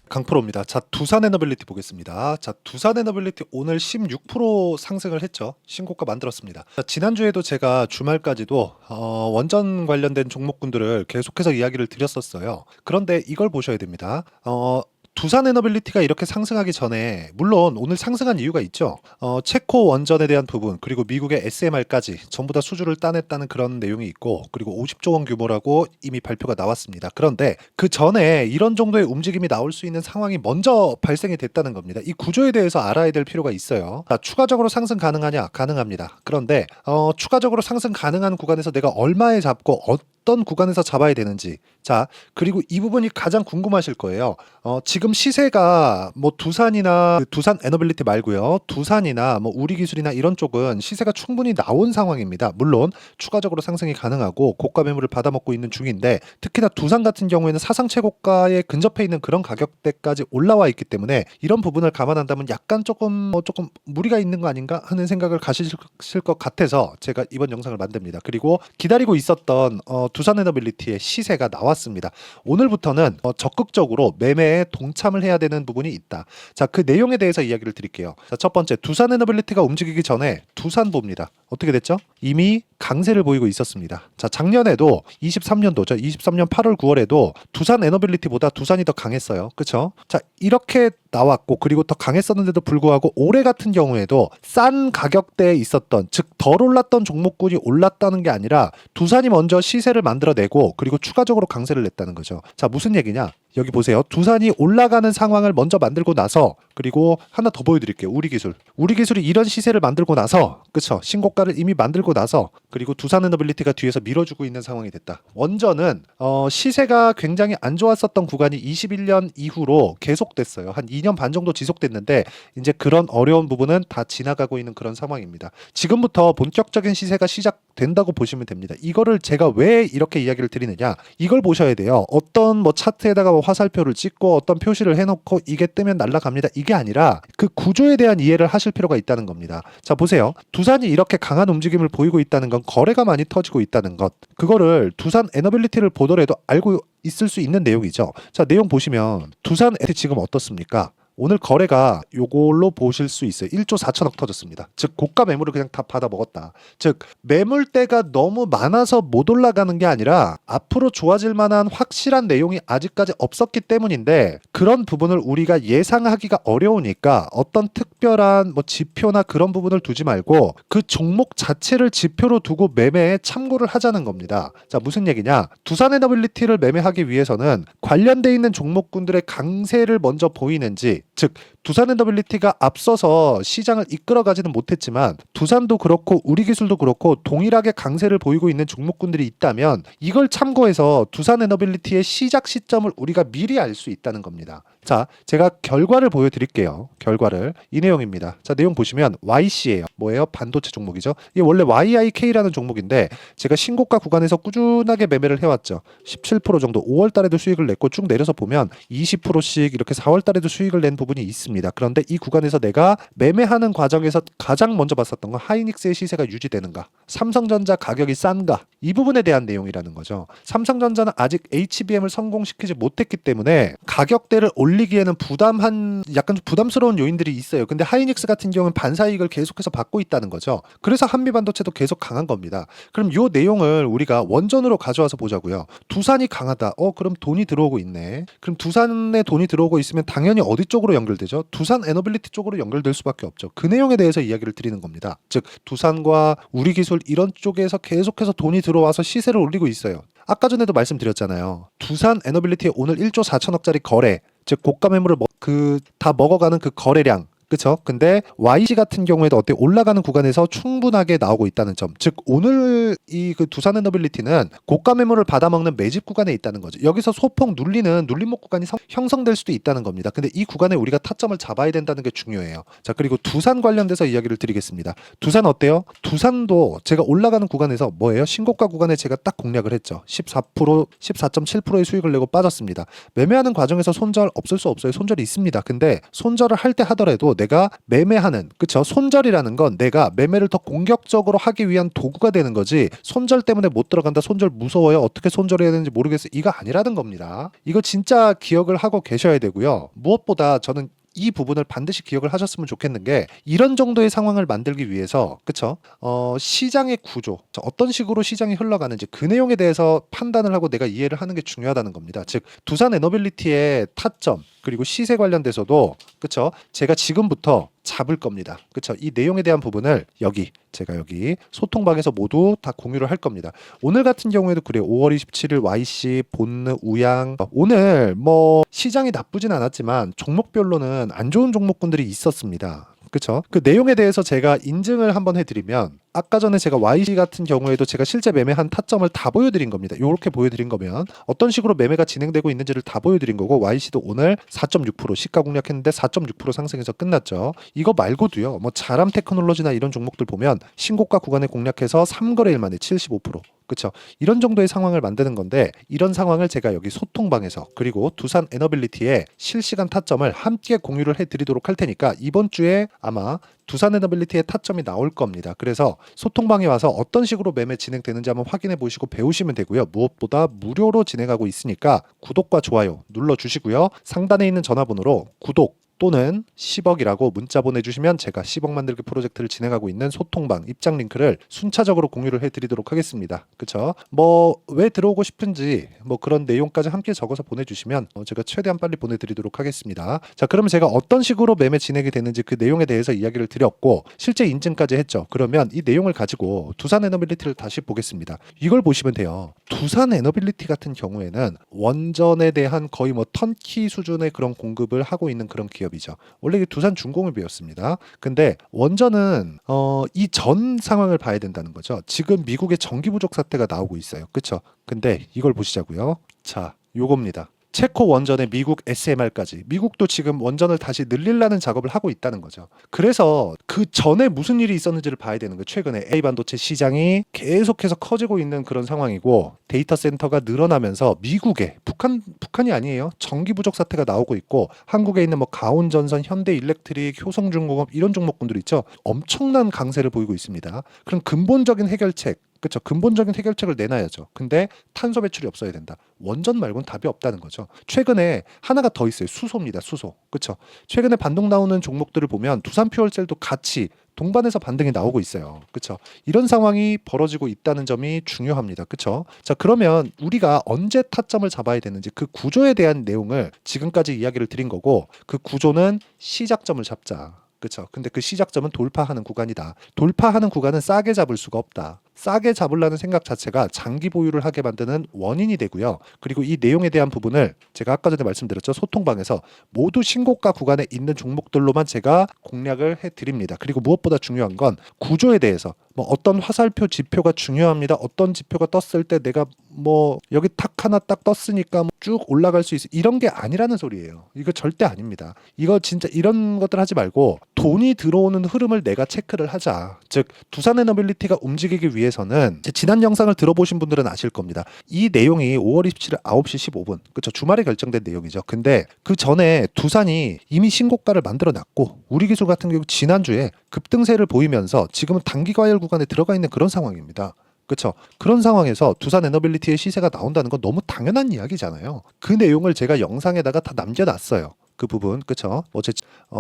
강프로입니다. 자, 두산 에너빌리티 보겠습니다. 자, 두산 에너빌리티 오늘 16% 상승을 했죠. 신고가 만들었습니다. 자, 지난주에도 제가 주말까지도 원전 관련된 종목군들을 계속해서 이야기를 드렸었어요. 그런데 이걸 보셔야 됩니다. 두산 에너빌리티가 이렇게 상승하기 전에 물론 오늘 상승한 이유가 있죠. 체코 원전에 대한 부분 그리고 미국의 SMR까지 전부 다 수주를 따냈다는 그런 내용이 있고 그리고 50조 원 규모라고 이미 발표가 나왔습니다. 그런데 그 전에 이런 정도의 움직임이 나올 수 있는 상황이 먼저 발생이 됐다는 겁니다. 이 구조에 대해서 알아야 될 필요가 있어요. 자, 추가적으로 상승 가능하냐? 가능합니다. 그런데 추가적으로 상승 가능한 구간에서 내가 얼마에 잡고 어떤 구간에서 잡아야 되는지, 자, 그리고 이 부분이 가장 궁금하실 거예요. 지금 시세가 뭐 두산이나 두산 에너빌리티 말고요. 두산이나 뭐 우리기술이나 이런 쪽은 시세가 충분히 나온 상황입니다. 물론 추가적으로 상승이 가능하고 고가 매물을 받아먹고 있는 중인데 특히나 두산 같은 경우에는 사상 최고가에 근접해 있는 그런 가격대까지 올라와 있기 때문에 이런 부분을 감안한다면 약간 조금 무리가 있는 거 아닌가 하는 생각을 가지실 것 같아서 제가 이번 영상을 만듭니다. 그리고 기다리고 있었던 두산 에너빌리티의 시세가 나왔습니다. 오늘부터는 적극적으로 매매에 동참을 해야 되는 부분이 있다. 자, 그 내용에 대해서 이야기를 드릴게요. 자, 첫 번째, 두산 에너빌리티가 움직이기 전에 두산보입니다. 어떻게 됐죠? 이미 강세를 보이고 있었습니다. 자, 작년에도 23년도죠. 23년 8월 9월에도 두산 에너빌리티보다 두산이 더 강했어요. 그렇죠? 자, 이렇게 나왔고 그리고 더 강했었는데도 불구하고 올해 같은 경우에도 싼 가격대에 있었던 즉 덜 올랐던 종목군이 올랐다는 게 아니라 두산이 먼저 시세를 만들어내고 그리고 추가적으로 강세를 냈다는 거죠. 자, 무슨 얘기냐? 여기 보세요. 두산이 올라가는 상황을 먼저 만들고 나서 그리고 하나 더 보여드릴게요. 우리기술이 이런 시세를 만들고 나서 그쵸? 신고가를 이미 만들고 나서 그리고 두산 에너빌리티가 뒤에서 밀어주고 있는 상황이 됐다. 원전은 시세가 굉장히 안 좋았었던 구간이 21년 이후로 계속됐어요. 한 2년 반 정도 지속됐는데 이제 그런 어려운 부분은 다 지나가고 있는 그런 상황입니다. 지금부터 본격적인 시세가 시작된다고 보시면 됩니다. 이거를 제가 왜 이렇게 이야기를 드리느냐? 이걸 보셔야 돼요. 어떤 뭐 차트에다가 화살표를 찍고 어떤 표시를 해놓고 이게 뜨면 날아갑니다. 이게 아니라 그 구조에 대한 이해를 하실 필요가 있다는 겁니다. 자, 보세요. 두산이 이렇게 강한 움직임을 보이고 있다는 건 거래가 많이 터지고 있다는 것. 그거를 두산 에너빌리티를 보더라도 알고 있을 수 있는 내용이죠. 자, 내용 보시면 두산 에너빌리티 지금 어떻습니까? 오늘 거래가 요걸로 보실 수 있어요. 1조 4천억 터졌습니다. 즉 고가 매물을 그냥 다 받아 먹었다. 즉 매물대가 너무 많아서 못 올라가는 게 아니라 앞으로 좋아질 만한 확실한 내용이 아직까지 없었기 때문인데 그런 부분을 우리가 예상하기가 어려우니까 어떤 특별한 뭐 지표나 그런 부분을 두지 말고 그 종목 자체를 지표로 두고 매매에 참고를 하자는 겁니다. 자, 무슨 얘기냐? 두산 에너빌리티를 매매하기 위해서는 관련돼 있는 종목군들의 강세를 먼저 보이는지 즉 두산 에너빌리티가 앞서서 시장을 이끌어가지는 못했지만 두산도 그렇고 우리기술도 그렇고 동일하게 강세를 보이고 있는 종목군들이 있다면 이걸 참고해서 두산 에너빌리티의 시작 시점을 우리가 미리 알 수 있다는 겁니다. 자, 제가 결과를 보여드릴게요. 결과를 이 내용입니다. 자, 내용 보시면 YC예요. 뭐예요? 반도체 종목이죠. 이게 원래 YIK라는 종목인데 제가 신고가 구간에서 꾸준하게 매매를 해왔죠. 17% 정도 5월 달에도 수익을 냈고 쭉 내려서 보면 20%씩 이렇게 4월 달에도 수익을 낸 부분이 있습니다. 그런데 이 구간에서 내가 매매하는 과정에서 가장 먼저 봤었던 건 하이닉스의 시세가 유지되는가, 삼성전자 가격이 싼가, 이 부분에 대한 내용이라는 거죠. 삼성전자는 아직 HBM을 성공시키지 못했기 때문에 가격대를 올리기에는 약간 좀 부담스러운 요인들이 있어요. 근데 하이닉스 같은 경우는 반사이익을 계속해서 받고 있다는 거죠. 그래서 한미반도체도 계속 강한 겁니다. 그럼 요 내용을 우리가 원전으로 가져와서 보자고요. 두산이 강하다. 그럼 돈이 들어오고 있네. 그럼 두산에 돈이 들어오고 있으면 당연히 어디 쪽으로 연결되죠? 두산 에너빌리티 쪽으로 연결될 수밖에 없죠. 그 내용에 대해서 이야기를 드리는 겁니다. 즉 두산과 우리기술 이런 쪽에서 계속해서 돈이 들어와서 시세를 올리고 있어요. 아까 전에도 말씀드렸잖아요. 두산 에너빌리티의 오늘 1조 4천억짜리 거래, 즉 고가 매물을 다 먹어가는 그 거래량, 그쵸? 근데 YG 같은 경우에도 어때 올라가는 구간에서 충분하게 나오고 있다는 점. 즉 오늘 이 그 두산 에너빌리티는 고가 매물을 받아먹는 매집 구간에 있다는 거죠. 여기서 소폭 눌리는 눌림목 구간이 형성될 수도 있다는 겁니다. 근데 이 구간에 우리가 타점을 잡아야 된다는 게 중요해요. 자, 그리고 두산 관련돼서 이야기를 드리겠습니다. 두산 어때요? 두산도 제가 올라가는 구간에서 뭐예요? 신고가 구간에 제가 딱 공략을 했죠. 14%, 14.7%의 수익을 내고 빠졌습니다. 매매하는 과정에서 손절 없을 수 없어요. 손절이 있습니다. 근데 손절을 할 때 하더라도 내가 매매하는, 그쵸? 손절이라는 건 내가 매매를 더 공격적으로 하기 위한 도구가 되는 거지, 손절 때문에 못 들어간다, 손절 무서워요, 어떻게 손절해야 되는지 모르겠어, 이거 아니라는 겁니다. 이거 진짜 기억을 하고 계셔야 되고요. 무엇보다 저는 이 부분을 반드시 기억을 하셨으면 좋겠는 게, 이런 정도의 상황을 만들기 위해서, 그쵸? 시장의 구조, 어떤 식으로 시장이 흘러가는지 그 내용에 대해서 판단을 하고 내가 이해를 하는 게 중요하다는 겁니다. 즉, 두산 에너빌리티의 타점 그리고 시세 관련돼서도, 그쵸? 제가 지금부터 잡을 겁니다. 그쵸? 이 내용에 대한 부분을 제가 여기 소통방에서 모두 다 공유를 할 겁니다. 오늘 같은 경우에도 그래요. 5월 27일 YC, 본느, 우양. 오늘 뭐 시장이 나쁘진 않았지만 종목별로는 안 좋은 종목군들이 있었습니다. 그쵸? 그 내용에 대해서 제가 인증을 한번 해드리면, 아까 전에 제가 YC 같은 경우에도 제가 실제 매매한 타점을 다 보여드린 겁니다. 이렇게 보여드린 거면 어떤 식으로 매매가 진행되고 있는지를 다 보여드린 거고, YC도 오늘 4.6% 시가 공략했는데 4.6% 상승해서 끝났죠. 이거 말고도요, 뭐 자람 테크놀로지나 이런 종목들 보면 신고가 구간에 공략해서 3거래일 만에 75%, 그쵸? 이런 정도의 상황을 만드는 건데, 이런 상황을 제가 여기 소통방에서 그리고 두산 에너빌리티의 실시간 타점을 함께 공유를 해드리도록 할 테니까, 이번 주에 아마 두산 에너빌리티의 타점이 나올 겁니다. 그래서 소통방에 와서 어떤 식으로 매매 진행되는지 한번 확인해 보시고 배우시면 되고요. 무엇보다 무료로 진행하고 있으니까 구독과 좋아요 눌러주시고요. 상단에 있는 전화번호로 구독 또는 10억이라고 문자 보내주시면 제가 10억 만들기 프로젝트를 진행하고 있는 소통방 입장 링크를 순차적으로 공유를 해드리도록 하겠습니다. 그쵸? 뭐 왜 들어오고 싶은지 뭐 그런 내용까지 함께 적어서 보내주시면 제가 최대한 빨리 보내드리도록 하겠습니다. 자, 그러면 제가 어떤 식으로 매매 진행이 되는지 그 내용에 대해서 이야기를 드렸고 실제 인증까지 했죠. 그러면 이 내용을 가지고 두산 에너빌리티를 다시 보겠습니다. 이걸 보시면 돼요. 두산 에너빌리티 같은 경우에는 원전에 대한 거의 뭐 턴키 수준의 그런 공급을 하고 있는 그런 기업이죠. 원래 이게 두산 중공업이었습니다. 근데 원전은 이 전 상황을 봐야 된다는 거죠. 지금 미국의 전기 부족 사태가 나오고 있어요. 그쵸? 근데 이걸 보시자고요. 자, 요겁니다. 체코 원전의 미국 SMR까지, 미국도 지금 원전을 다시 늘리려는 작업을 하고 있다는 거죠. 그래서 그 전에 무슨 일이 있었는지를 봐야 되는 거예요. 최근에 AI 반도체 시장이 계속해서 커지고 있는 그런 상황이고, 데이터 센터가 늘어나면서 미국에 북한이 아니에요. 전기 부족 사태가 나오고 있고, 한국에 있는 뭐 가온전선, 현대일렉트릭, 효성중공업 이런 종목군들 있죠. 엄청난 강세를 보이고 있습니다. 그럼 근본적인 해결책, 그렇죠. 근본적인 해결책을 내놔야죠. 근데 탄소 배출이 없어야 된다. 원전 말고는 답이 없다는 거죠. 최근에 하나가 더 있어요. 수소입니다. 수소. 그렇죠. 최근에 반등 나오는 종목들을 보면 두산 퓨얼셀도 같이 동반해서 반등이 나오고 있어요. 그렇죠. 이런 상황이 벌어지고 있다는 점이 중요합니다. 그렇죠. 자, 그러면 우리가 언제 타점을 잡아야 되는지 그 구조에 대한 내용을 지금까지 이야기를 드린 거고, 그 구조는 시작점을 잡자. 그렇죠. 근데 그 시작점은 돌파하는 구간이다. 돌파하는 구간은 싸게 잡을 수가 없다. 싸게 잡으려는 생각 자체가 장기 보유를 하게 만드는 원인이 되고요. 그리고 이 내용에 대한 부분을 제가 아까 전에 말씀드렸죠. 소통방에서 모두 신고가 구간에 있는 종목들로만 제가 공략을 해드립니다. 그리고 무엇보다 중요한 건 구조에 대해서, 뭐 어떤 화살표 지표가 중요합니다. 어떤 지표가 떴을 때 내가 뭐 여기 탁 하나 딱 떴으니까 쭉 올라갈 수 있어, 이런 게 아니라는 소리예요. 이거 절대 아닙니다. 이거 진짜 이런 것들 하지 말고 돈이 들어오는 흐름을 내가 체크를 하자. 즉 두산 에너빌리티가 움직이기 위해서는, 지난 영상을 들어보신 분들은 아실 겁니다. 이 내용이 5월 27일 9시 15분 그렇죠. 주말에 결정된 내용이죠. 근데 그 전에 두산이 이미 신고가를 만들어 놨고, 우리 기술 같은 경우 지난주에 급등세를 보이면서 지금은 단기 과열 구간에 들어가 있는 그런 상황입니다. 그렇죠. 그런 상황에서 두산 에너빌리티의 시세가 나온다는 건 너무 당연한 이야기잖아요. 그 내용을 제가 영상에다가 다 남겨놨어요. 그 부분, 그쵸? 어제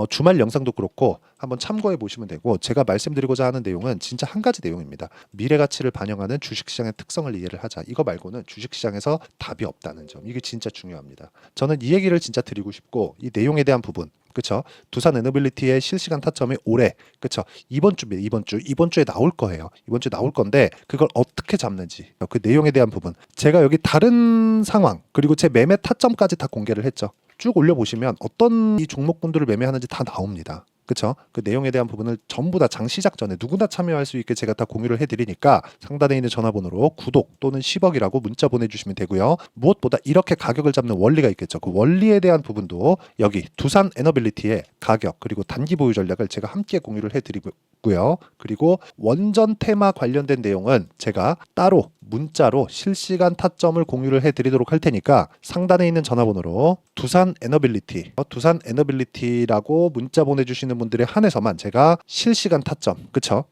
주말 영상도 그렇고 한번 참고해 보시면 되고, 제가 말씀드리고자 하는 내용은 진짜 한 가지 내용입니다. 미래 가치를 반영하는 주식시장의 특성을 이해를 하자. 이거 말고는 주식시장에서 답이 없다는 점, 이게 진짜 중요합니다. 저는 이 얘기를 진짜 드리고 싶고, 이 내용에 대한 부분, 그쵸? 두산 에너빌리티의 실시간 타점이 올해, 그쵸? 이번 주입니다. 이번 주에 나올 거예요. 이번 주에 나올 건데 그걸 어떻게 잡는지, 그 내용에 대한 부분, 제가 여기 다른 상황 그리고 제 매매 타점까지 다 공개를 했죠. 쭉 올려보시면 어떤 이 종목군들을 매매하는지 다 나옵니다. 그쵸? 그 내용에 대한 부분을 전부 다 장 시작 전에 누구나 참여할 수 있게 제가 다 공유를 해드리니까 상단에 있는 전화번호로 구독 또는 10억이라고 문자 보내주시면 되고요. 무엇보다 이렇게 가격을 잡는 원리가 있겠죠. 그 원리에 대한 부분도 여기 두산 에너빌리티의 가격 그리고 단기 보유 전략을 제가 함께 공유를 해드리고요. 그리고 원전 테마 관련된 내용은 제가 따로 문자로 실시간 타점을 공유를 해드리도록 할 테니까 상단에 있는 전화번호로 두산 에너빌리티라고 문자 보내주시는 분들에 한해서만 제가 실시간 타점, 그쵸?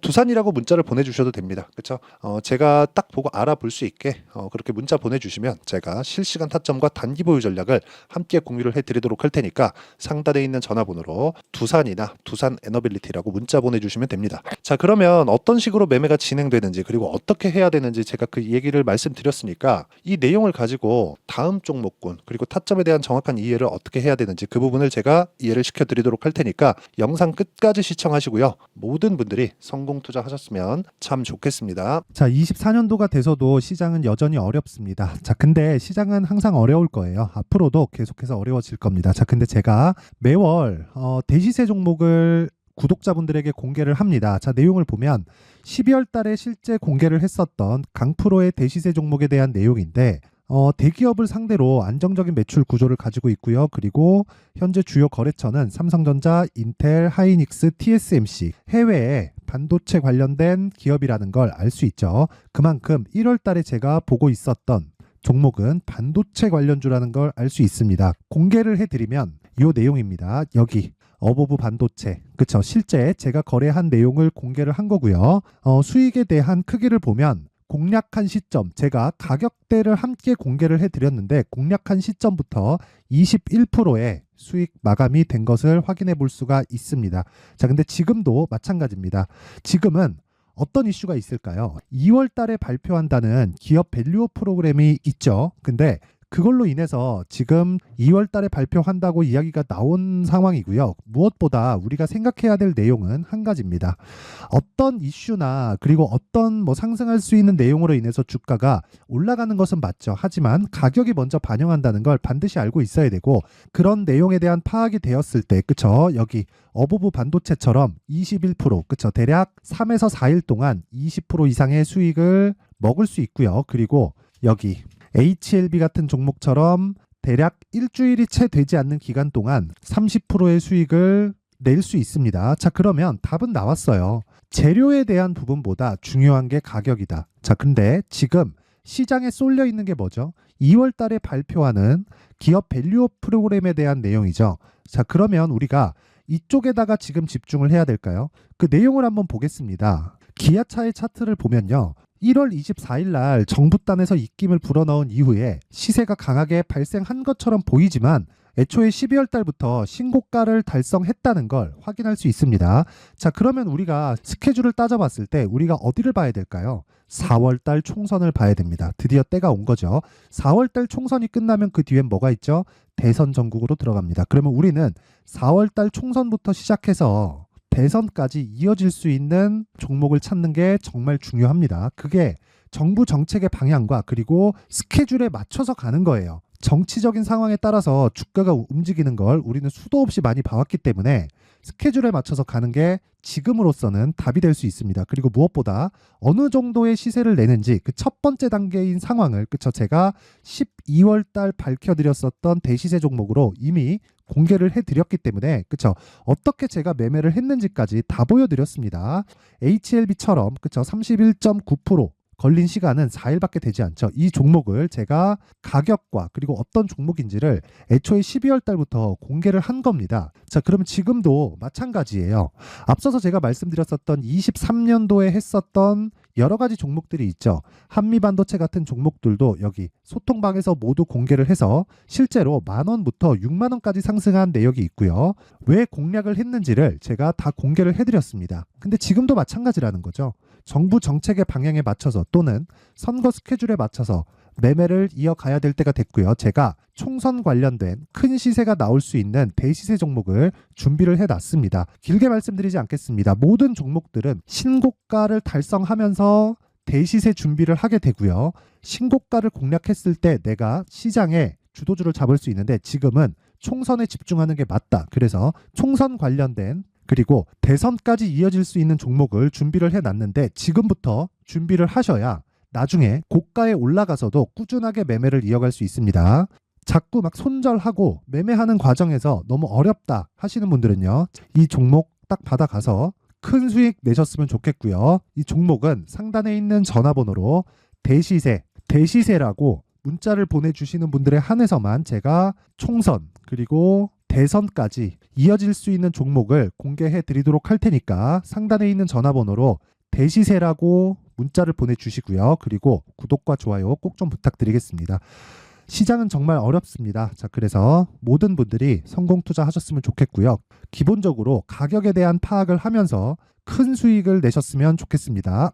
두산이라고 문자를 보내주셔도 됩니다. 그쵸? 제가 딱 보고 알아볼 수 있게 그렇게 문자 보내주시면 제가 실시간 타점과 단기 보유 전략을 함께 공유를 해드리도록 할 테니까 상단에 있는 전화번호로 두산이나 두산 에너빌리티라고 문자 보내주시면 됩니다. 자, 그러면 어떤 식으로 매매가 진행되는지 그리고 어떻게 해야 되는지 제가 그 얘기를 말씀드렸으니까 이 내용을 가지고 다음 종목군 그리고 타점에 대한 정확한 이해를 어떻게 해야 되는지 그 부분을 제가 이해를 시켜드리도록 할 테니까 영상 끝까지 시청하시고요. 모든 분들이 성공 투자하셨으면 참 좋겠습니다. 자, 24년도가 돼서도 시장은 여전히 어렵습니다. 자, 근데 시장은 항상 어려울 거예요. 앞으로도 계속해서 어려워질 겁니다. 자, 근데 제가 매월 대시세 종목을 구독자분들에게 공개를 합니다. 자, 내용을 보면 12월 달에 실제 공개를 했었던 강프로의 대시세 종목에 대한 내용인데 대기업을 상대로 안정적인 매출 구조를 가지고 있고요. 그리고 현재 주요 거래처는 삼성전자, 인텔, 하이닉스, TSMC, 해외에 반도체 관련된 기업이라는 걸 알 수 있죠. 그만큼 1월 달에 제가 보고 있었던 종목은 반도체 관련주라는 걸 알 수 있습니다. 공개를 해드리면 이 내용입니다. 여기 어보브 반도체, 그쵸? 실제 제가 거래한 내용을 공개를 한 거고요. 수익에 대한 크기를 보면 공략한 시점, 제가 가격대를 함께 공개를 해드렸는데 공략한 시점부터 21%의 수익 마감이 된 것을 확인해 볼 수가 있습니다. 자, 근데 지금도 마찬가지입니다. 지금은 어떤 이슈가 있을까요? 2월 달에 발표한다는 기업 밸류업 프로그램이 있죠. 근데 그걸로 인해서 지금 2월 달에 발표한다고 이야기가 나온 상황이고요. 무엇보다 우리가 생각해야 될 내용은 한 가지입니다. 어떤 이슈나 그리고 어떤 상승할 수 있는 내용으로 인해서 주가가 올라가는 것은 맞죠. 하지만 가격이 먼저 반영한다는 걸 반드시 알고 있어야 되고 그런 내용에 대한 파악이 되었을 때, 그쵸? 여기 어보브 반도체처럼 21%, 그쵸? 대략 3에서 4일 동안 20% 이상의 수익을 먹을 수 있고요. 그리고 여기 HLB 같은 종목처럼 대략 일주일이 채 되지 않는 기간 동안 30%의 수익을 낼 수 있습니다. 자, 그러면 답은 나왔어요. 재료에 대한 부분보다 중요한 게 가격이다. 자, 근데 지금 시장에 쏠려 있는 게 뭐죠? 2월 달에 발표하는 기업 밸류업 프로그램에 대한 내용이죠. 자, 그러면 우리가 이쪽에다가 지금 집중을 해야 될까요? 그 내용을 한번 보겠습니다. 기아차의 차트를 보면요. 1월 24일 날 정부단에서 입김을 불어넣은 이후에 시세가 강하게 발생한 것처럼 보이지만 애초에 12월 달부터 신고가를 달성했다는 걸 확인할 수 있습니다. 자, 그러면 우리가 스케줄을 따져봤을 때 우리가 어디를 봐야 될까요? 4월 달 총선을 봐야 됩니다. 드디어 때가 온 거죠. 4월 달 총선이 끝나면 그 뒤엔 뭐가 있죠? 대선 전국으로 들어갑니다. 그러면 우리는 4월 달 총선부터 시작해서 대선까지 이어질 수 있는 종목을 찾는 게 정말 중요합니다. 그게 정부 정책의 방향과 그리고 스케줄에 맞춰서 가는 거예요. 정치적인 상황에 따라서 주가가 움직이는 걸 우리는 수도 없이 많이 봐왔기 때문에 스케줄에 맞춰서 가는 게 지금으로서는 답이 될 수 있습니다. 그리고 무엇보다 어느 정도의 시세를 내는지 그 첫 번째 단계인 상황을, 그쵸? 제가 12월 달 밝혀드렸었던 대시세 종목으로 이미 공개를 해드렸기 때문에, 그쵸? 어떻게 제가 매매를 했는지까지 다 보여드렸습니다. HLB처럼, 그쵸? 31.9% 걸린 시간은 4일밖에 되지 않죠. 이 종목을 제가 가격과 그리고 어떤 종목인지를 애초에 12월 달부터 공개를 한 겁니다. 자, 그러면 지금도 마찬가지예요. 앞서서 제가 말씀드렸었던 23년도에 했었던 여러 가지 종목들이 있죠. 한미반도체 같은 종목들도 여기 소통방에서 모두 공개를 해서 실제로 10,000원부터 60,000원까지 상승한 내역이 있고요. 왜 공략을 했는지를 제가 다 공개를 해드렸습니다. 근데 지금도 마찬가지라는 거죠. 정부 정책의 방향에 맞춰서 또는 선거 스케줄에 맞춰서 매매를 이어가야 될 때가 됐고요. 제가 총선 관련된 큰 시세가 나올 수 있는 대시세 종목을 준비를 해놨습니다. 길게 말씀드리지 않겠습니다. 모든 종목들은 신고가를 달성하면서 대시세 준비를 하게 되고요. 신고가를 공략했을 때 내가 시장에 주도주를 잡을 수 있는데 지금은 총선에 집중하는 게 맞다. 그래서 총선 관련된 그리고 대선까지 이어질 수 있는 종목을 준비를 해놨는데 지금부터 준비를 하셔야 나중에 고가에 올라가서도 꾸준하게 매매를 이어갈 수 있습니다. 자꾸 막 손절하고 매매하는 과정에서 너무 어렵다 하시는 분들은요. 이 종목 딱 받아가서 큰 수익 내셨으면 좋겠고요. 이 종목은 상단에 있는 전화번호로 대시세라고 문자를 보내주시는 분들에 한해서만 제가 총선 그리고 대선까지 이어질 수 있는 종목을 공개해 드리도록 할 테니까 상단에 있는 전화번호로 대시세라고 문자를 보내주시고요. 그리고 구독과 좋아요 꼭 좀 부탁드리겠습니다. 시장은 정말 어렵습니다. 자, 그래서 모든 분들이 성공 투자하셨으면 좋겠고요. 기본적으로 가격에 대한 파악을 하면서 큰 수익을 내셨으면 좋겠습니다.